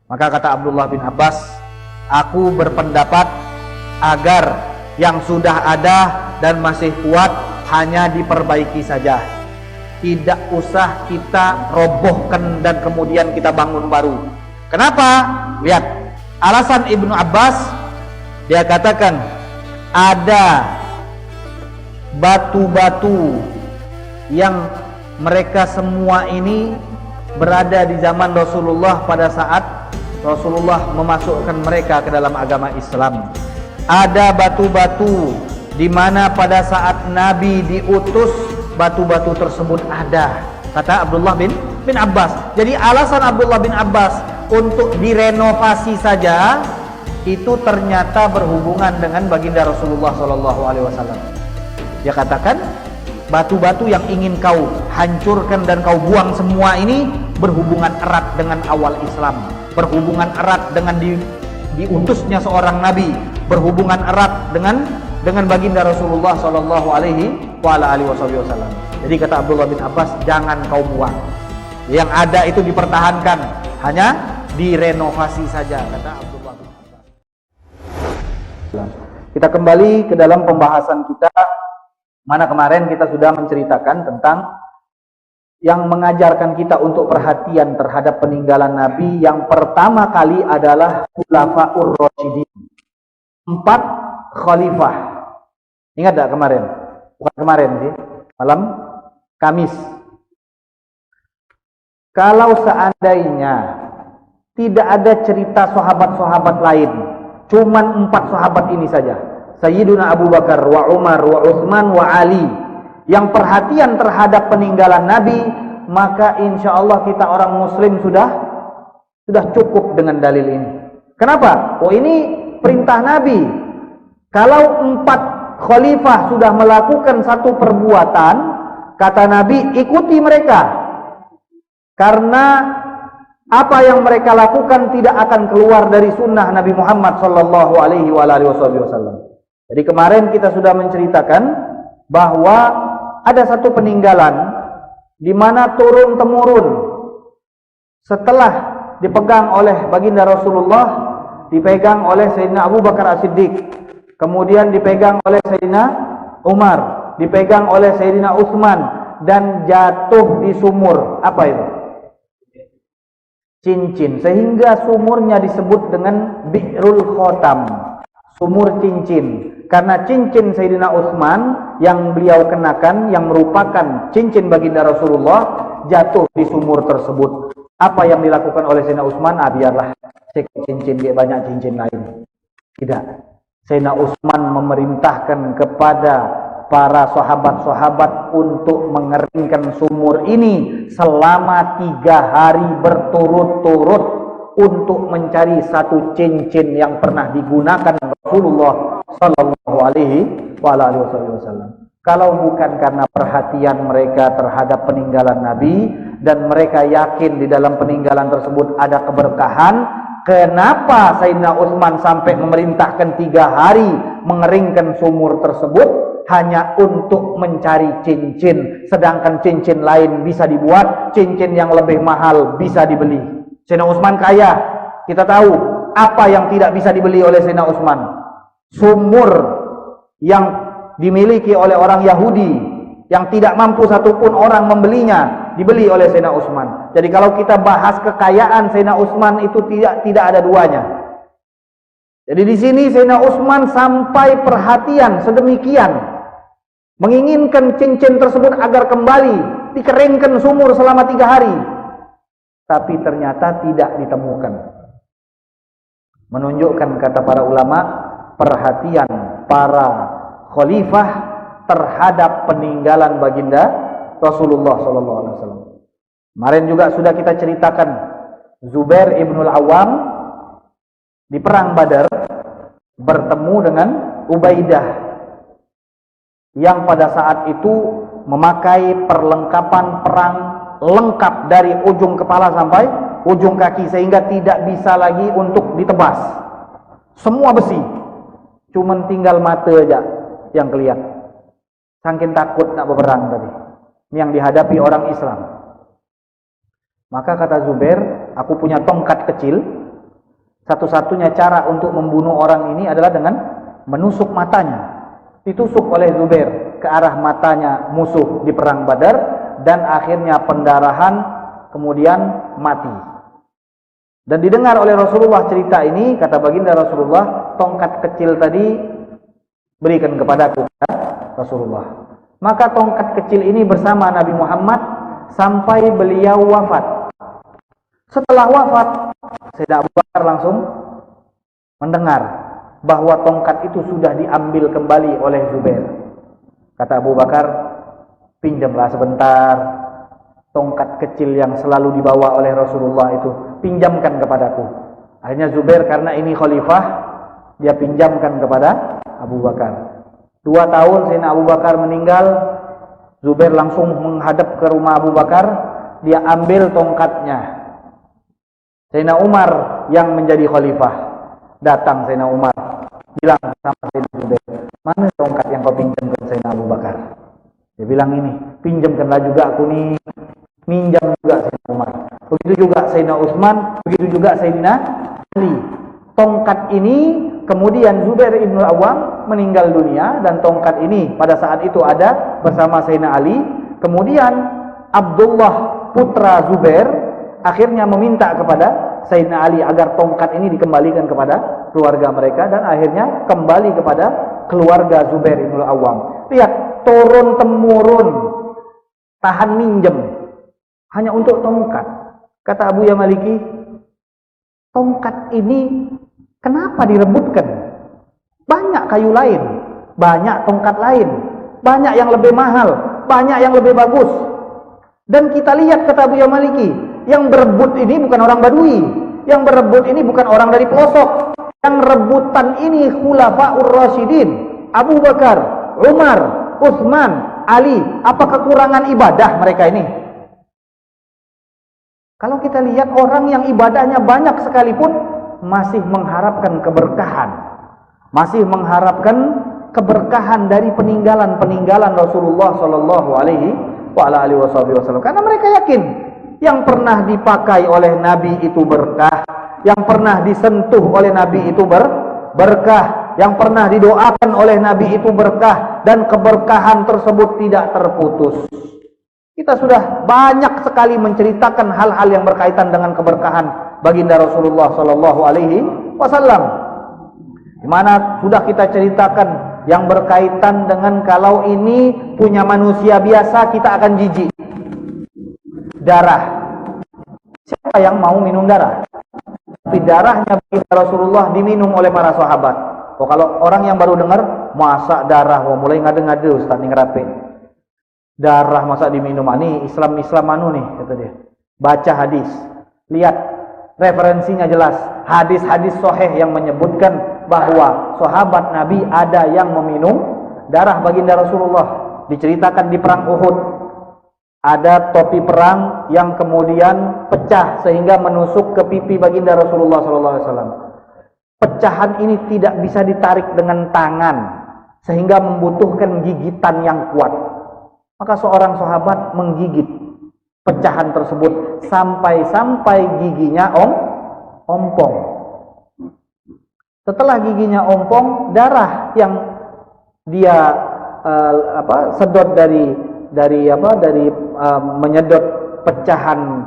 Maka kata Abdullah bin Abbas, aku berpendapat agar yang sudah ada dan masih kuat hanya diperbaiki saja, tidak usah kita robohkan dan kemudian kita bangun baru. Kenapa? Lihat alasan Ibnu Abbas. Dia katakan ada batu-batu yang mereka semua ini berada di zaman Rasulullah pada saat Rasulullah memasukkan mereka ke dalam agama Islam. Ada batu-batu di mana pada saat Nabi diutus batu-batu tersebut ada, kata Abdullah bin Abbas. Jadi alasan Abdullah bin Abbas untuk direnovasi saja itu ternyata berhubungan dengan baginda Rasulullah SAW. Dia katakan batu-batu yang ingin kau hancurkan dan kau buang semua ini berhubungan erat dengan awal Islam, berhubungan erat dengan diutusnya seorang nabi, berhubungan erat dengan baginda Rasulullah SAW. Jadi kata Abdullah bin Abbas, jangan kau buang, yang ada itu dipertahankan, hanya direnovasi saja, kata Abdullah bin Abbas. Kita kembali ke dalam pembahasan kita, mana kemarin kita sudah menceritakan tentang yang mengajarkan kita untuk perhatian terhadap peninggalan Nabi. Yang pertama kali adalah Khulafaur Rasyidin, 4 khalifah. Ingat tak kemarin? Bukan kemarin sih, malam Kamis. Kalau seandainya tidak ada cerita sahabat-sahabat lain, cuman 4 sahabat ini saja, Sayyiduna Abu Bakar, wa Umar, wa Utsman, wa Ali, yang perhatian terhadap peninggalan Nabi, maka insya Allah kita orang muslim sudah cukup dengan dalil ini. Kenapa? Oh, ini perintah Nabi. Kalau 4 khalifah sudah melakukan satu perbuatan, kata Nabi, ikuti mereka, karena apa yang mereka lakukan tidak akan keluar dari sunnah Nabi Muhammad SAW. Jadi kemarin kita sudah menceritakan bahwa ada satu peninggalan di mana turun temurun setelah dipegang oleh baginda Rasulullah, dipegang oleh Sayyidina Abu Bakar As-Siddiq, kemudian dipegang oleh Sayyidina Umar, dipegang oleh Sayyidina Utsman, dan jatuh di sumur. Apa itu? Cincin. Sehingga sumurnya disebut dengan Bi'rul Khotam, sumur cincin, karena cincin Sayyidina Utsman yang beliau kenakan, yang merupakan cincin baginda Rasulullah, jatuh di sumur tersebut. Apa yang dilakukan oleh Sayyidina Utsman? Biarlah cincin, dia banyak cincin lain. Tidak. Sayyidina Utsman memerintahkan kepada para sahabat-sahabat untuk mengeringkan sumur ini selama 3 hari berturut-turut untuk mencari satu cincin yang pernah digunakan Rasulullah Sallallahu Alaihi Wasallam. Kalau bukan karena perhatian mereka terhadap peninggalan Nabi dan mereka yakin di dalam peninggalan tersebut ada keberkahan, kenapa Sayyidina Utsman sampai memerintahkan 3 hari mengeringkan sumur tersebut hanya untuk mencari cincin, sedangkan cincin lain bisa dibuat, cincin yang lebih mahal bisa dibeli. Sayyidina Utsman kaya, kita tahu. Apa yang tidak bisa dibeli oleh Sayyidina Utsman? Sumur yang dimiliki oleh orang Yahudi yang tidak mampu satupun orang membelinya, dibeli oleh Sayyidina Utsman. Jadi kalau kita bahas kekayaan Sayyidina Utsman itu tidak ada duanya. Jadi di sini Sayyidina Utsman sampai perhatian sedemikian, menginginkan cincin tersebut agar kembali dikeringkan sumur selama 3 hari, tapi ternyata tidak ditemukan. Menunjukkan, kata para ulama, perhatian para khalifah terhadap peninggalan baginda Rasulullah SAW. Kemarin juga sudah kita ceritakan, Zubair ibnul Awam di perang Badar bertemu dengan Ubaidah yang pada saat itu memakai perlengkapan perang lengkap dari ujung kepala sampai ujung kaki, sehingga tidak bisa lagi untuk ditebas. Semua besi, cuman tinggal mata aja yang kelihatan. Saking takut nak berperang tadi. Ini yang dihadapi orang Islam. Maka kata Zubair, aku punya tongkat kecil, Satu-satunya cara untuk membunuh orang ini adalah dengan menusuk matanya. Ditusuk oleh Zubair ke arah matanya musuh di perang Badar, dan akhirnya pendarahan, kemudian mati. Dan didengar oleh Rasulullah cerita ini, kata baginda Rasulullah, tongkat kecil tadi berikan kepadaku, Rasulullah. Maka tongkat kecil ini bersama Nabi Muhammad sampai beliau wafat. Setelah wafat, Sayyidina Abu Bakar langsung mendengar bahwa tongkat itu sudah diambil kembali oleh Zubair. Kata Abu Bakar, pinjamlah sebentar tongkat kecil yang selalu dibawa oleh Rasulullah itu, pinjamkan kepadaku. Akhirnya Zubair, karena ini khalifah, dia pinjamkan kepada Abu Bakar. 2 tahun Sayyidina Abu Bakar meninggal, Zubair langsung menghadap ke rumah Abu Bakar, dia ambil tongkatnya. Sayyidina Umar yang menjadi khalifah, datang Sayyidina Umar, bilang sama Sayyidina Zubair, mana tongkat yang kau pinjamkan Sayyidina Abu Bakar? Dia bilang, ini, pinjamkanlah juga aku nih. Minjam juga Sayyidina Umar. Begitu juga Sayyidina Utsman, begitu juga Sayyidina Ali. Tongkat ini kemudian Zubair ibn Awam meninggal dunia, dan tongkat ini pada saat itu ada bersama Sayyidina Ali. Kemudian Abdullah putra Zubair akhirnya meminta kepada Sayyidina Ali agar tongkat ini dikembalikan kepada keluarga mereka, dan akhirnya kembali kepada keluarga Zubair ibn Awam. Lihat, turun temurun, tahan minjem hanya untuk tongkat. Kata Abu Ya Maliki, tongkat ini kenapa direbutkan? Banyak kayu lain, banyak tongkat lain, banyak yang lebih mahal, banyak yang lebih bagus. Dan kita lihat, kata Abu Ya Maliki, yang berebut ini bukan orang Badui, yang berebut ini bukan orang dari pelosok. Yang rebutan ini Khulafaur Rasyidin, Abu Bakar, Umar, Utsman, Ali. Apa kekurangan ibadah mereka ini? Kalau kita lihat orang yang ibadahnya banyak sekalipun masih mengharapkan keberkahan, masih mengharapkan keberkahan dari peninggalan-peninggalan Rasulullah Shallallahu Alaihi Wasallam. Karena mereka yakin yang pernah dipakai oleh Nabi itu berkah, yang pernah disentuh oleh Nabi itu berkah, yang pernah didoakan oleh Nabi itu berkah, dan keberkahan tersebut tidak terputus. Kita sudah banyak sekali menceritakan hal-hal yang berkaitan dengan keberkahan baginda Rasulullah Shallallahu Alaihi Wasallam, di mana sudah kita ceritakan yang berkaitan dengan kalau ini punya manusia biasa kita akan jijik. Darah, siapa yang mau minum darah? Tapi darahnya baginda Rasulullah diminum oleh para sahabat. Oh, kalau orang yang baru dengar, masa darah, mulai ngade-ngade Ustaz ning rapi. Darah masa diminum, ini Islam anu nih, kata dia. Baca hadis, lihat referensinya jelas, hadis-hadis sahih yang menyebutkan bahwa sahabat Nabi ada yang meminum darah baginda Rasulullah. Diceritakan di perang Uhud, ada topi perang yang kemudian pecah sehingga menusuk ke pipi baginda Rasulullah SAW. Pecahan ini tidak bisa ditarik dengan tangan sehingga membutuhkan gigitan yang kuat. Maka seorang sahabat menggigit pecahan tersebut sampai giginya ompong. Setelah giginya ompong, darah yang dia sedot dari menyedot pecahan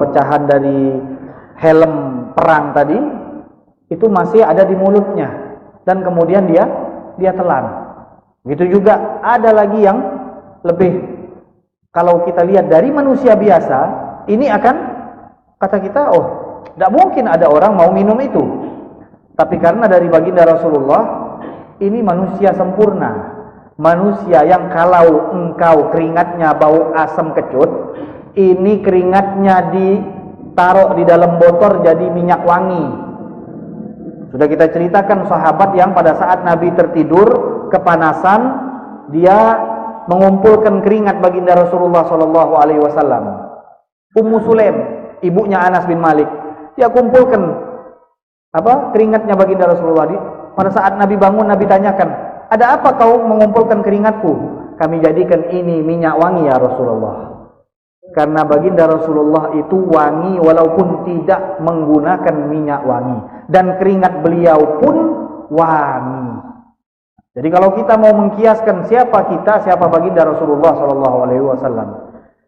pecahan dari helm perang tadi itu masih ada di mulutnya, dan kemudian dia telan. Begitu juga ada lagi yang lebih, kalau kita lihat dari manusia biasa, ini akan, kata kita, oh, tidak mungkin ada orang mau minum itu. Tapi karena dari baginda Rasulullah, ini manusia sempurna. Manusia yang kalau engkau keringatnya bau asam kecut, ini keringatnya ditaruh di dalam botol jadi minyak wangi. Sudah kita ceritakan sahabat yang pada saat Nabi tertidur, kepanasan, dia mengumpulkan keringat baginda Rasulullah SAW. Ummu Sulaim, ibunya Anas bin Malik, dia kumpulkan keringatnya baginda Rasulullah. Pada saat Nabi bangun, Nabi tanyakan, ada apa kau mengumpulkan keringatku? Kami jadikan ini minyak wangi ya Rasulullah. karena baginda Rasulullah itu wangi walaupun tidak menggunakan minyak wangi, dan keringat beliau pun wangi. Jadi kalau kita mau mengkiaskan siapa kita, siapa baginda Rasulullah SAW,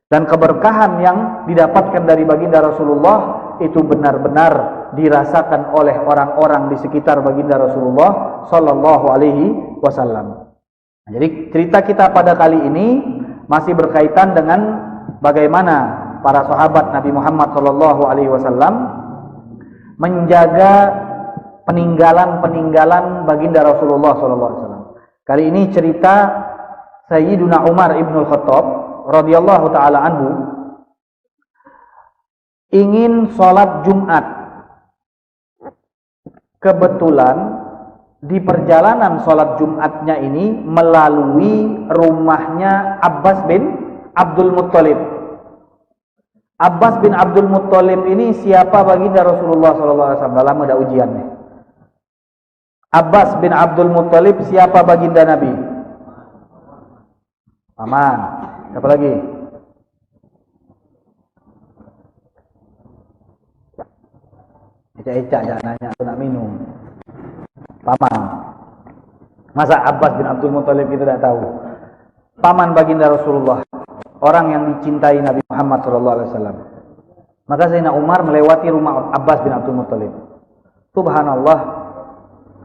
dan keberkahan yang didapatkan dari baginda Rasulullah itu benar-benar dirasakan oleh orang-orang di sekitar baginda Rasulullah SAW. Jadi cerita kita pada kali ini masih berkaitan dengan bagaimana para sahabat Nabi Muhammad SAW menjaga peninggalan baginda Rasulullah SAW. Kali ini cerita Sayyiduna Umar ibn Khattab radhiyallahu taala anhu ingin sholat Jumat. Kebetulan di perjalanan sholat Jumatnya ini melalui rumahnya Abbas bin Abdul Muttalib. Abbas bin Abdul Muttalib ini siapa baginda Rasulullah SAW? Dalam ada ujiannya. Abbas bin Abdul Muttalib siapa baginda Nabi? Paman. Siapa lagi? Eca-eca jangan nanya, aku nak minum. Paman. Masa Abbas bin Abdul Muttalib kita tidak tahu? Paman baginda Rasulullah, orang yang dicintai Nabi Muhammad SAW. Maka Sayyidina Umar melewati rumah Abbas bin Abdul Muttalib. Subhanallah,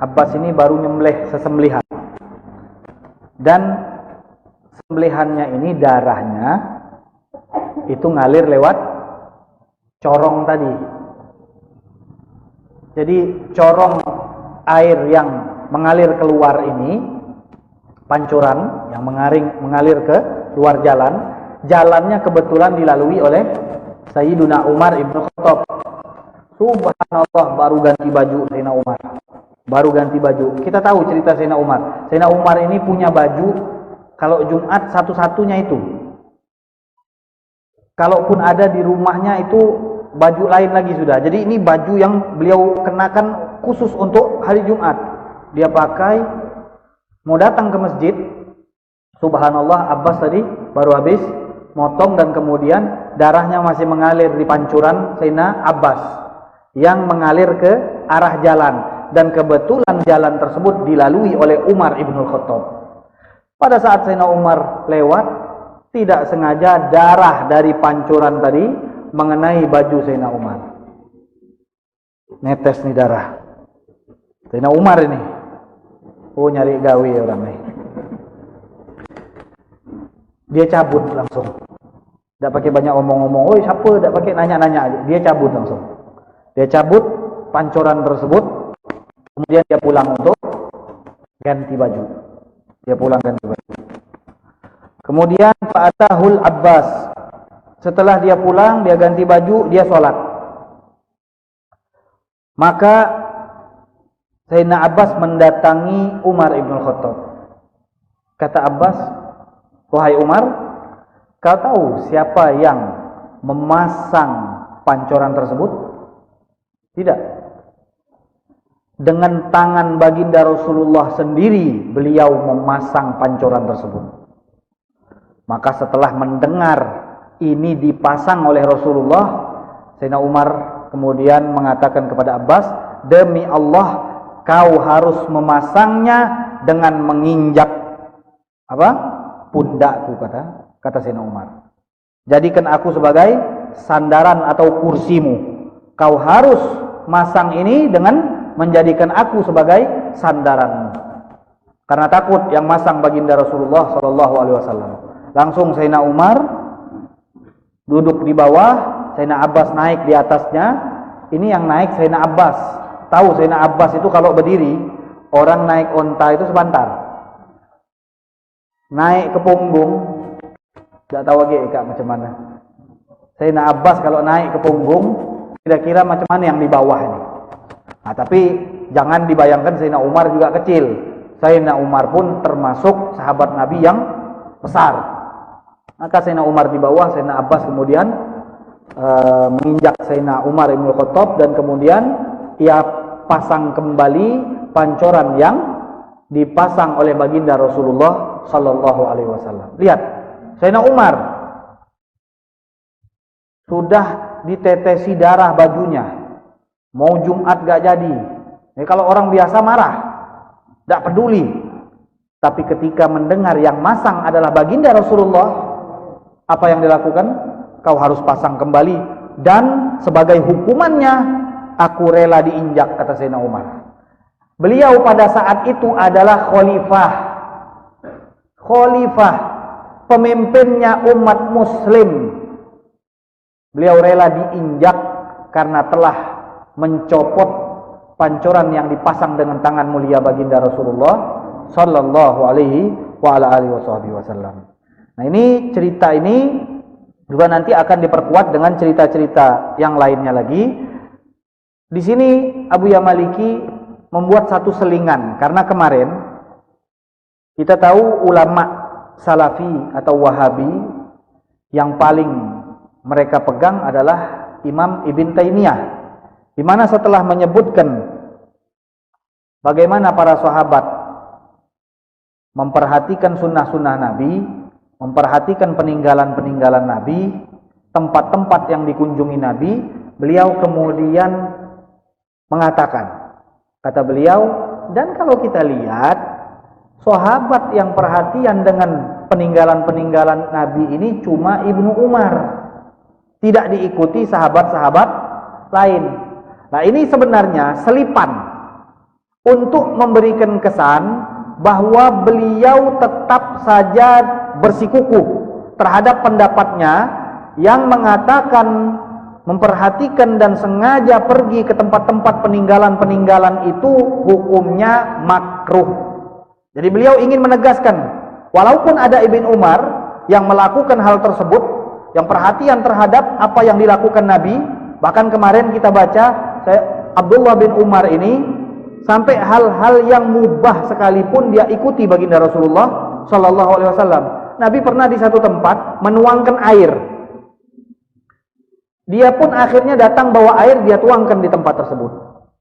Abbas ini baru nyembelih sesembelihan, dan sembelihannya ini darahnya itu ngalir lewat corong tadi. Jadi corong air yang mengalir keluar ini, pancuran yang mengalir ke luar jalan, jalannya kebetulan dilalui oleh Sayyiduna Umar ibn Khattab. Subhanallah, baru ganti baju Sayyidina Umar. Baru ganti baju. Kita tahu cerita Sayyidina Umar. Sayyidina Umar ini punya baju kalau Jumat satu-satunya itu. Kalaupun ada di rumahnya itu baju lain lagi sudah. Jadi ini baju yang beliau kenakan khusus untuk hari Jumat. Dia pakai, mau datang ke masjid. Subhanallah, Abbas tadi baru habis motong dan kemudian darahnya masih mengalir di pancuran Sayyidina Abbas yang mengalir ke arah jalan. Dan kebetulan jalan tersebut dilalui oleh Umar ibn Khattab. Pada saat Sayyidina Umar lewat, tidak sengaja darah dari pancuran tadi mengenai baju Sayyidina Umar. Netes nih darah. Sayyidina Umar ini, oh nyari gawe orang ini. Dia cabut langsung. Tidak pakai banyak omong-omong. Oh siapa? Tidak pakai nanya-nanya aja. Dia cabut langsung. Dia cabut pancuran tersebut. Kemudian dia pulang untuk ganti baju. Dia pulang ganti baju. Kemudian fa'atahul Abbas. Setelah dia pulang, dia ganti baju, dia sholat. Maka Sayyidina Abbas mendatangi Umar ibn Khattab. Kata Abbas, wahai Umar, kau tahu siapa yang memasang pancoran tersebut? Tidak. Dengan tangan baginda Rasulullah sendiri beliau memasang pancoran tersebut. Maka setelah mendengar ini dipasang oleh Rasulullah, Sayyidina Umar kemudian mengatakan kepada Abbas, demi Allah kau harus memasangnya dengan menginjak apa? Pundakku, kata Sayyidina Umar. Jadikan aku sebagai sandaran atau kursimu. Kau harus masang ini dengan menjadikan aku sebagai sandaran, karena takut yang masang baginda Rasulullah SAW. Langsung Sayyidina Umar duduk di bawah, Sayyidina Abbas naik di atasnya. Ini yang naik Sayyidina Abbas. Tahu Sayyidina Abbas itu kalau berdiri, orang naik onta itu sebentar. Naik ke punggung, tidak tahu lagi Kak macam mana. Sayyidina Abbas kalau naik ke punggung, kira-kira macam mana yang di bawah ini. Nah, tapi jangan dibayangkan Sayyidina Umar juga kecil. Sayyidina Umar pun termasuk sahabat Nabi yang besar. Maka Sayyidina Umar di bawah, Sayyidina Abbas kemudian menginjak Sayyidina Umar ibn Khattab, dan kemudian ia pasang kembali pancoran yang dipasang oleh baginda Rasulullah sallallahu alaihi wasallam. Lihat, Sayyidina Umar sudah ditetesi darah bajunya, mau Jumat gak jadi. Kalau orang biasa marah, gak peduli. Tapi ketika mendengar yang masang adalah baginda Rasulullah, apa yang dilakukan? Kau harus pasang kembali, dan sebagai hukumannya aku rela diinjak, kata Sayyidina Umar. Beliau pada saat itu adalah khalifah, pemimpinnya umat muslim. Beliau rela diinjak karena telah mencopot pancoran yang dipasang dengan tangan mulia baginda Rasulullah sallallahu alaihi wa ala alihi wasallam. Nah, ini cerita ini juga nanti akan diperkuat dengan cerita-cerita yang lainnya lagi. Di sini Abu Yamaliki membuat satu selingan, karena kemarin kita tahu ulama Salafi atau Wahabi yang paling mereka pegang adalah Imam Ibn Taimiyah, di mana setelah menyebutkan bagaimana para sahabat memperhatikan sunnah-sunnah Nabi, memperhatikan peninggalan-peninggalan Nabi, tempat-tempat yang dikunjungi Nabi, beliau kemudian mengatakan, kata beliau, dan kalau kita lihat sahabat yang perhatian dengan peninggalan-peninggalan Nabi ini cuma Ibnu Umar, tidak diikuti sahabat-sahabat lain. Nah, ini sebenarnya selipan untuk memberikan kesan bahwa beliau tetap saja bersikukuh terhadap pendapatnya yang mengatakan memperhatikan dan sengaja pergi ke tempat-tempat peninggalan-peninggalan itu hukumnya makruh. Jadi beliau ingin menegaskan, walaupun ada Ibn Umar yang melakukan hal tersebut, yang perhatian terhadap apa yang dilakukan Nabi, bahkan kemarin kita baca Abdullah bin Umar ini sampai hal-hal yang mubah sekalipun dia ikuti baginda Rasulullah sallallahu alaihi wasallam. Nabi pernah di satu tempat menuangkan air. Dia pun akhirnya datang bawa air, dia tuangkan di tempat tersebut.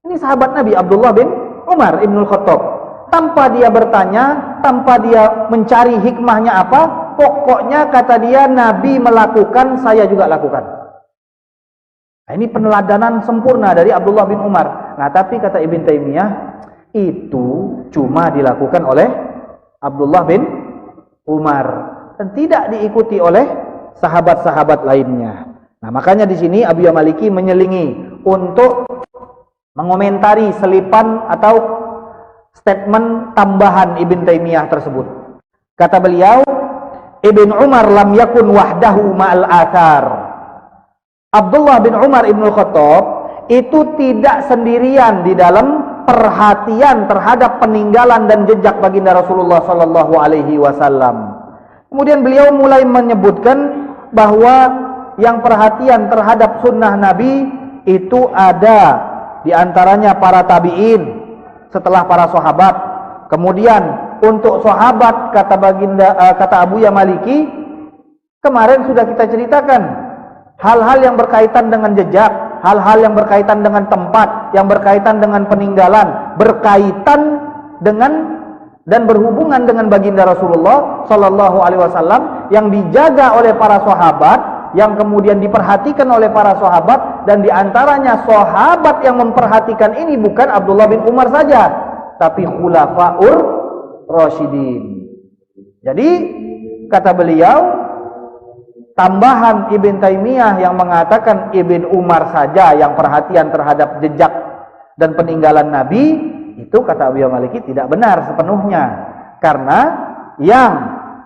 Ini sahabat Nabi Abdullah bin Umar Ibnul Khattab. Tanpa dia bertanya, tanpa dia mencari hikmahnya apa, pokoknya kata dia Nabi melakukan, saya juga lakukan. Nah, ini peneladanan sempurna dari Abdullah bin Umar. Nah, tapi kata Ibn Taimiyah, itu cuma dilakukan oleh Abdullah bin Umar dan tidak diikuti oleh sahabat-sahabat lainnya. Nah, makanya di sini Abu Yamaliki menyelingi untuk mengomentari selipan atau statement tambahan Ibn Taimiyah tersebut. Kata beliau, Ibn Umar lam yakun wahdahu ma'al athar. Abdullah bin Umar Ibnul Khattab itu tidak sendirian di dalam perhatian terhadap peninggalan dan jejak baginda Rasulullah sallallahu alaihi wasallam. Kemudian beliau mulai menyebutkan bahwa yang perhatian terhadap sunnah Nabi itu ada di antaranya para tabi'in setelah para sahabat. Kemudian untuk sahabat kata Abu Yamaliki kemarin sudah kita ceritakan hal-hal yang berkaitan dengan jejak, hal-hal yang berkaitan dengan tempat, yang berkaitan dengan peninggalan, berkaitan dengan dan berhubungan dengan baginda Rasulullah sallallahu alaihi wasallam yang dijaga oleh para sahabat, yang kemudian diperhatikan oleh para sahabat, dan diantaranya sahabat yang memperhatikan ini bukan Abdullah bin Umar saja, tapi khulafaur rasyidin. Jadi kata beliau, tambahan Ibn Taimiyah yang mengatakan Ibn Umar saja yang perhatian terhadap jejak dan peninggalan Nabi, itu kata Abu Yamaliki tidak benar sepenuhnya, karena yang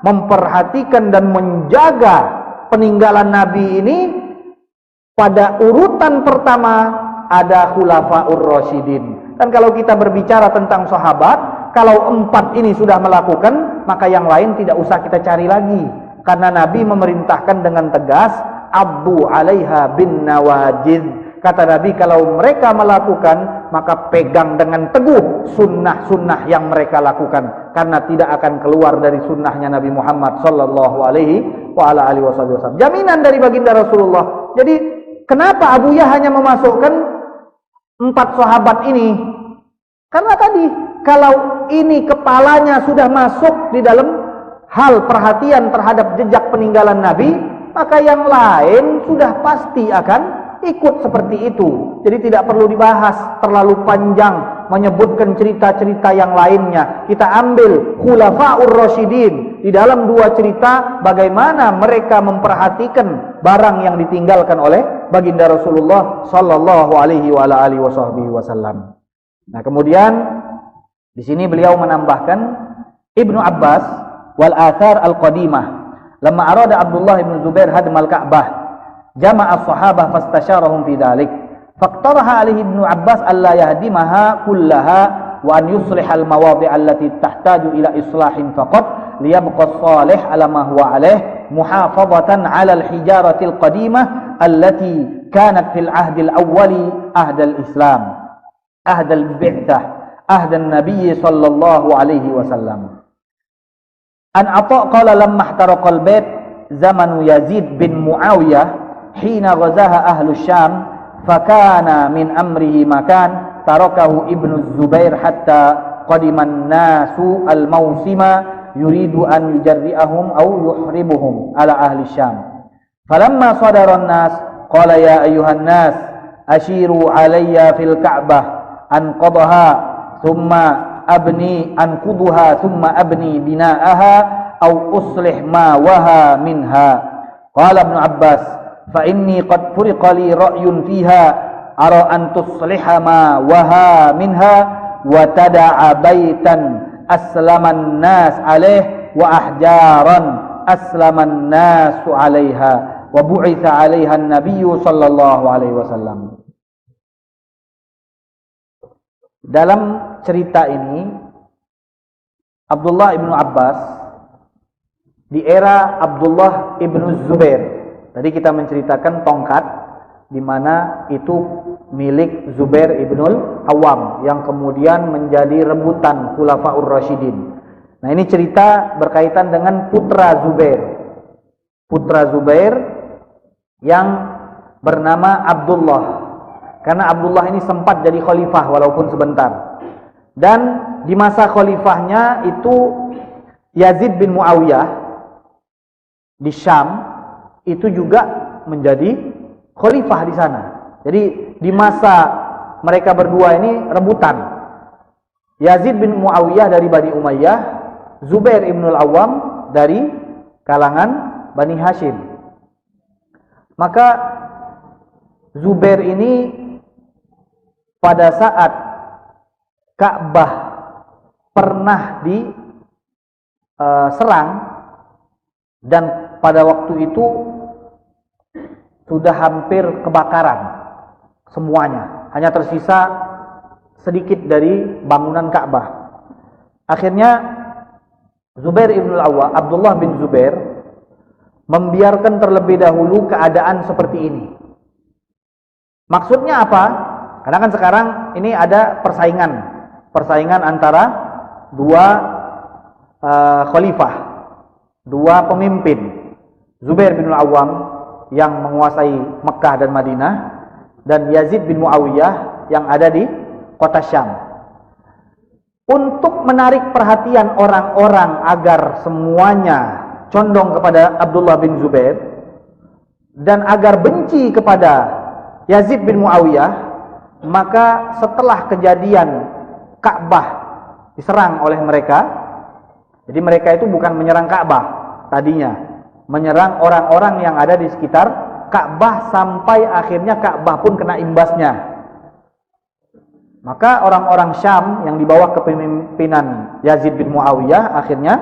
memperhatikan dan menjaga peninggalan Nabi ini pada urutan pertama ada khulafaur rasyidin. Dan kalau kita berbicara tentang sahabat, kalau 4 ini sudah melakukan, maka yang lain tidak usah kita cari lagi, karena Nabi memerintahkan dengan tegas, abdu alaiha bin nawajid. Kata Nabi, kalau mereka melakukan, maka pegang dengan teguh sunnah-sunnah yang mereka lakukan, karena tidak akan keluar dari sunnahnya Nabi Muhammad sallallahu alaihi wa ala alihi wasallam. Jaminan dari baginda Rasulullah. Jadi kenapa Abu Yah hanya memasukkan 4 sahabat ini? Karena tadi kalau ini kepalanya sudah masuk di dalam hal perhatian terhadap jejak peninggalan Nabi, maka yang lain sudah pasti akan ikut seperti itu. Jadi tidak perlu dibahas terlalu panjang menyebutkan cerita-cerita yang lainnya. Kita ambil Khulafaur Rasyidin. Di dalam dua cerita bagaimana mereka memperhatikan barang yang ditinggalkan oleh baginda Rasulullah sallallahu alaihi wasallam. Nah, kemudian di sini beliau menambahkan Ibnu Abbas wal athar al-qadimah lamma arada Abdullah ibn Zubair hadm al-Ka'bah jama'a as-sahabah fastasharahum fi dhalik faqtaraha alaihi Ibnu Abbas alla yahdimaha kullaha wa an yuslih al-mawadhi' allati tahtaju ila islahin faqat liyabqa as-salih ala ma huwa alaih muhafazatan ala al-hijarati al-qadimah allati kanat fil ahdi al-awwali ahd al-islam ahd al-bi'tsah ahd an-nabiy sallallahu alaihi wasallam. An Atha qala lamma ihtaraqal bait zaman Yazid bin Muawiyah hina ghazaha ahlu Syam fakana min amrihi makan tarakahu Ibnu Zubair hatta qadiman nasu al-mausima yuridu an yujarri'ahum aw yuhribuhum ala ahli Syam. Falamma sadara an-nas qala ya ayyuhan nas ashiru alayya fil Ka'bah an qadaha thumma abni anquduha thumma abni bina'aha aw uslih ma waha minha. Qala Ibnu Abbas fa inni qad furiqa li ra'yun fiha ara an tusliha ma waha minha wa tada'a baitan aslaman nas alaih wa ahjaran aslaman nasu alaiha wa bu'itha alaiha an-nabiy sallallahu alaihi wasallam. Dalam cerita ini Abdullah ibnu Abbas di era Abdullah ibnu Zubair. Tadi kita menceritakan tongkat di mana itu milik Zubair ibnul Awam yang kemudian menjadi rebutan Khulafaur Rasyidin. Nah, ini cerita berkaitan dengan putra Zubair. Putra Zubair yang bernama Abdullah. Karena Abdullah ini sempat jadi khalifah walaupun sebentar. Dan di masa khalifahnya itu Yazid bin Muawiyah di Syam itu juga menjadi khalifah di sana. Jadi di masa mereka berdua ini rebutan. Yazid bin Muawiyah dari Bani Umayyah, Zubair ibn al-Awwam dari kalangan Bani Hashim. Maka Zubair ini pada saat Ka'bah pernah diserang dan pada waktu itu sudah hampir kebakaran semuanya, hanya tersisa sedikit dari bangunan Ka'bah. Akhirnya Zubair ibn al-Awwam, Abdullah bin Zubair membiarkan terlebih dahulu keadaan seperti ini. Maksudnya apa? Karena kan sekarang ini ada persaingan antara dua khalifah, dua pemimpin. Zubair bin Al-Awwam yang menguasai Mekah dan Madinah, dan Yazid bin Muawiyah yang ada di kota Syam. Untuk menarik perhatian orang-orang agar semuanya condong kepada Abdullah bin Zubair dan agar benci kepada Yazid bin Muawiyah, maka setelah kejadian Ka'bah diserang oleh mereka, jadi mereka itu bukan menyerang Ka'bah tadinya, menyerang orang-orang yang ada di sekitar Ka'bah sampai akhirnya Ka'bah pun kena imbasnya. Maka orang-orang Syam yang di bawah kepemimpinan Yazid bin Muawiyah akhirnya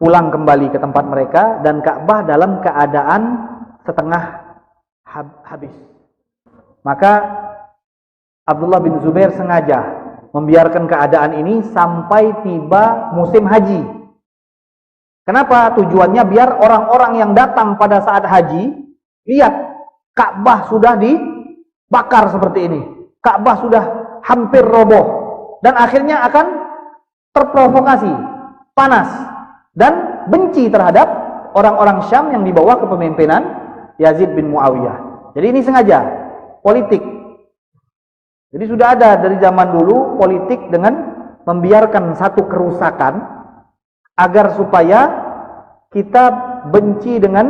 pulang kembali ke tempat mereka dan Ka'bah dalam keadaan setengah habis. Maka Abdullah bin Zubair sengaja membiarkan keadaan ini sampai tiba musim haji. Kenapa? Tujuannya biar orang-orang yang datang pada saat haji lihat Ka'bah sudah dibakar seperti ini. Ka'bah sudah hampir roboh dan akhirnya akan terprovokasi, panas dan benci terhadap orang-orang Syam yang di bawah kepemimpinan Yazid bin Muawiyah. Jadi ini sengaja politik. Jadi sudah ada dari zaman dulu politik dengan membiarkan satu kerusakan agar supaya kita benci dengan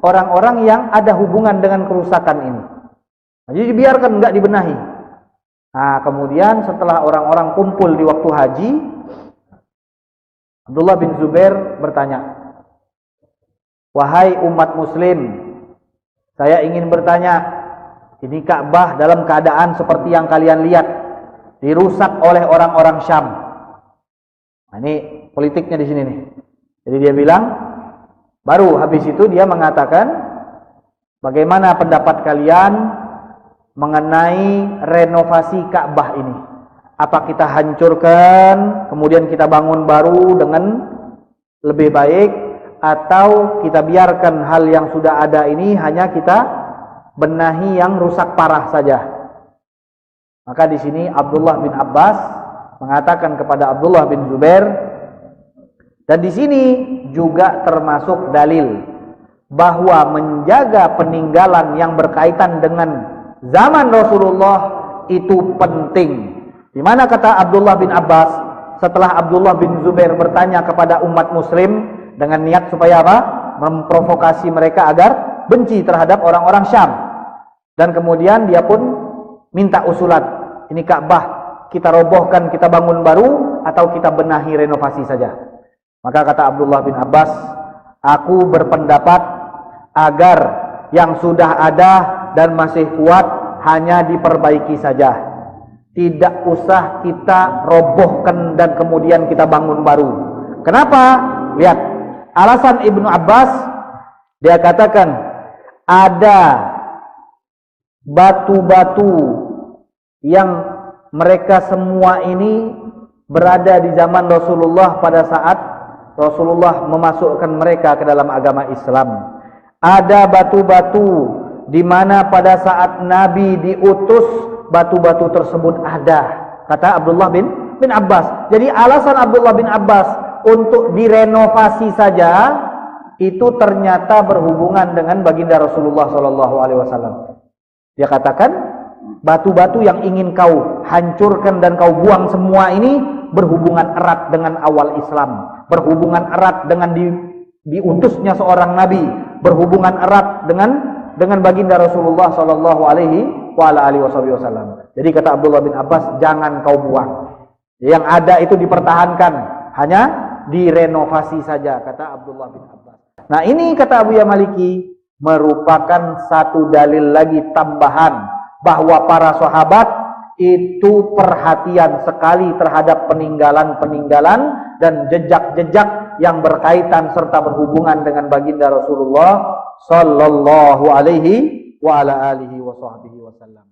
orang-orang yang ada hubungan dengan kerusakan ini. Jadi dibiarkan, enggak dibenahi. Nah, kemudian setelah orang-orang kumpul di waktu haji, Abdullah bin Zubair bertanya, "Wahai umat muslim, saya ingin bertanya, ini Ka'bah dalam keadaan seperti yang kalian lihat, dirusak oleh orang-orang Syam." Nah, ini politiknya di sini nih. Jadi dia bilang, baru habis itu dia mengatakan, bagaimana pendapat kalian mengenai renovasi Ka'bah ini? Apa kita hancurkan, kemudian kita bangun baru dengan lebih baik, atau kita biarkan hal yang sudah ada ini hanya kita benahi yang rusak parah saja? Maka di sini Abdullah bin Abbas mengatakan kepada Abdullah bin Zubair, dan di sini juga termasuk dalil bahwa menjaga peninggalan yang berkaitan dengan zaman Rasulullah itu penting. Di mana kata Abdullah bin Abbas, setelah Abdullah bin Zubair bertanya kepada umat muslim dengan niat supaya apa? Memprovokasi mereka agar benci terhadap orang-orang Syam. Dan kemudian dia pun minta usulan, ini Ka'bah kita robohkan, kita bangun baru, atau kita benahi renovasi saja? Maka kata Abdullah bin Abbas, aku berpendapat agar yang sudah ada dan masih kuat hanya diperbaiki saja. Tidak usah kita robohkan dan kemudian kita bangun baru. Kenapa? Lihat, alasan Ibnu Abbas, dia katakan ada batu-batu yang mereka semua ini berada di zaman Rasulullah pada saat Rasulullah memasukkan mereka ke dalam agama Islam. Ada batu-batu di mana pada saat Nabi diutus batu-batu tersebut ada, kata Abdullah bin Abbas. Jadi alasan Abdullah bin Abbas untuk direnovasi saja itu ternyata berhubungan dengan baginda Rasulullah SAW. Dia katakan batu-batu yang ingin kau hancurkan dan kau buang semua ini berhubungan erat dengan awal Islam, berhubungan erat dengan diutusnya seorang nabi, berhubungan erat dengan baginda Rasulullah SAW. Jadi kata Abdullah bin Abbas, jangan kau buang. Yang ada itu dipertahankan, hanya direnovasi saja, kata Abdullah bin Abbas. Nah, ini kata Abu Maliki merupakan satu dalil lagi tambahan bahwa para sahabat itu perhatian sekali terhadap peninggalan-peninggalan dan jejak-jejak yang berkaitan serta berhubungan dengan baginda Rasulullah sallallahu alaihi wa ala alihi wa sahbihi wasallam.